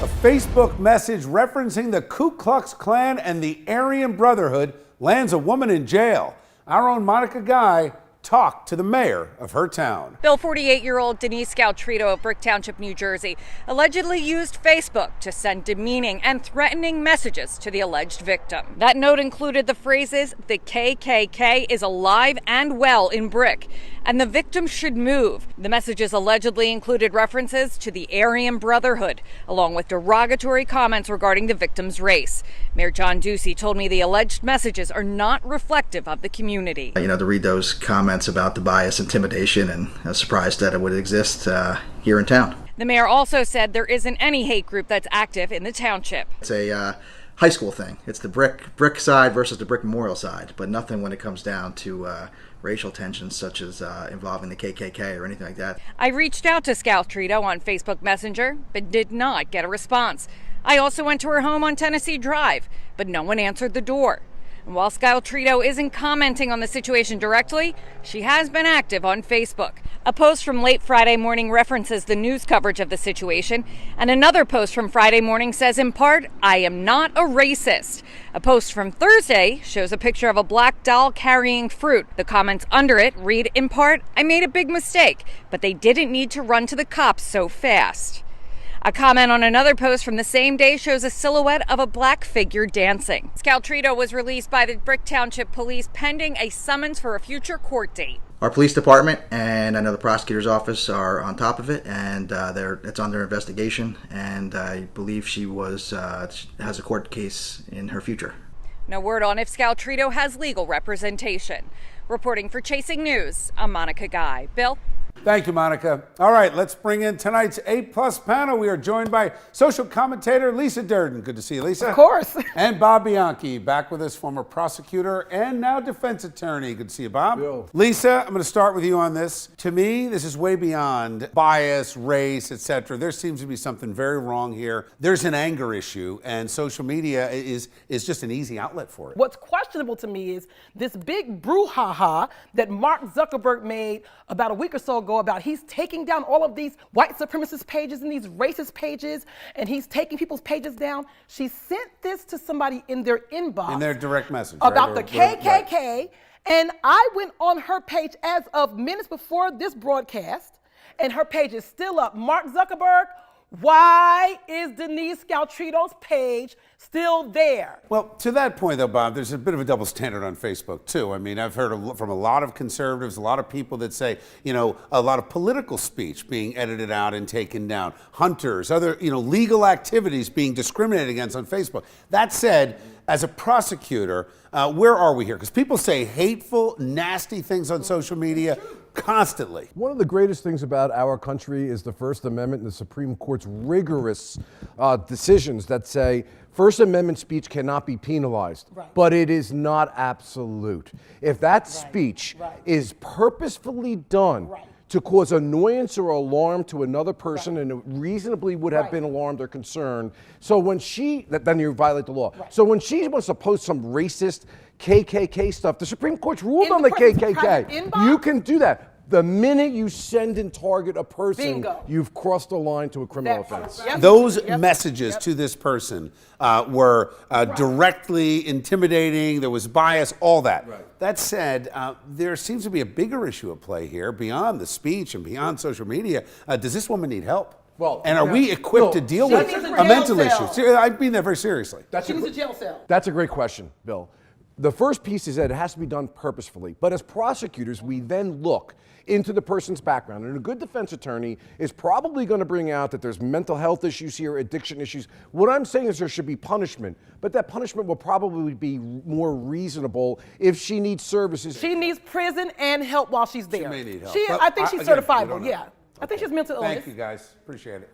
A Facebook message referencing the Ku Klux Klan and the Aryan Brotherhood lands a woman in jail. Our own Monica Guy talked to the mayor of her town. Bill, 48-year-old Denise Scaltrito of Brick Township, New Jersey, allegedly used Facebook to send demeaning and threatening messages to the alleged victim. That note included the phrases, "The KKK is alive and well in Brick, and the victim should move." The messages allegedly included references to the Aryan Brotherhood, along with derogatory comments regarding the victim's race. Mayor John Ducey told me the alleged messages are not reflective of the community. To read those comments about the bias, intimidation, and I was surprised that it would exist here in town. The mayor also said there isn't any hate group that's active in the township. It's a high school thing. It's the brick side versus the brick memorial side, but nothing when it comes down to racial tensions such as involving the KKK or anything like that. I reached out to Scaltrito on Facebook Messenger, but did not get a response. I also went to her home on Tennessee Drive, but no one answered the door. And while Scaltrito isn't commenting on the situation directly, she has been active on Facebook. A post from late Friday morning references the news coverage of the situation, and another post from Friday morning says in part, "I am not a racist." A post from Thursday shows a picture of a black doll carrying fruit. The comments under it read in part, "I made a big mistake, but they didn't need to run to the cops so fast." A comment on another post from the same day shows a silhouette of a black figure dancing. Scaltrito was released by the Brick Township Police pending a summons for a future court date. Our police department and I know the prosecutor's office are on top of it, and it's under investigation. And I believe she has a court case in her future. No word on if Scaltrito has legal representation. Reporting for Chasing News, I'm Monica Guy. Bill? Thank you, Monica. All right, let's bring in tonight's A-plus panel. We are joined by social commentator Lisa Durden. Good to see you, Lisa. Of course. And Bob Bianchi, back with us, former prosecutor and now defense attorney. Good to see you, Bob. Bill. Lisa, I'm going to start with you on this. To me, this is way beyond bias, race, etc. There seems to be something very wrong here. There's an anger issue, and social media is just an easy outlet for it. What's questionable to me is this big brouhaha that Mark Zuckerberg made about a week or so ago about he's taking down all of these white supremacist pages and these racist pages, and he's taking people's pages down. She sent this to somebody in their inbox. In their direct message. About right? the KKK, and I went on her page as of minutes before this broadcast, and her page is still up. Mark Zuckerberg, why is Denise Scaltrito's page still there? Well, to that point, though, Bob, there's a bit of a double standard on Facebook, too. I mean, I've heard from a lot of conservatives, a lot of people that say, a lot of political speech being edited out and taken down, hunters, other, legal activities being discriminated against on Facebook. That said, as a prosecutor, where are we here? Because people say hateful, nasty things on social media constantly. One of the greatest things about our country is the First Amendment and the Supreme Court's rigorous decisions that say First Amendment speech cannot be penalized, but it is not absolute. If that speech is purposefully done to cause annoyance or alarm to another person and it reasonably would have been alarmed or concerned, so when then you violate the law. So when she wants to post some racist KKK stuff, the Supreme Court's ruled on the KKK. You can do that. The minute you send and target a person, you've crossed the line to a criminal offense. Those messages to this person were directly intimidating. There was bias, all that. That said, there seems to be a bigger issue at play here beyond the speech and beyond social media. Does this woman need help? And are we equipped to deal with a mental issue? I mean that very seriously. She needs a jail cell. That's a great question, Bill. The first piece is that it has to be done purposefully. But as prosecutors, we then look into the person's background. And a good defense attorney is probably going to bring out that there's mental health issues here, addiction issues. What I'm saying is there should be punishment, but that punishment will probably be more reasonable if she needs services. She needs prison and help while she's there. She may need help. I think she's certifiable, yeah. I think she's mental illness. Thank you, guys. Appreciate it.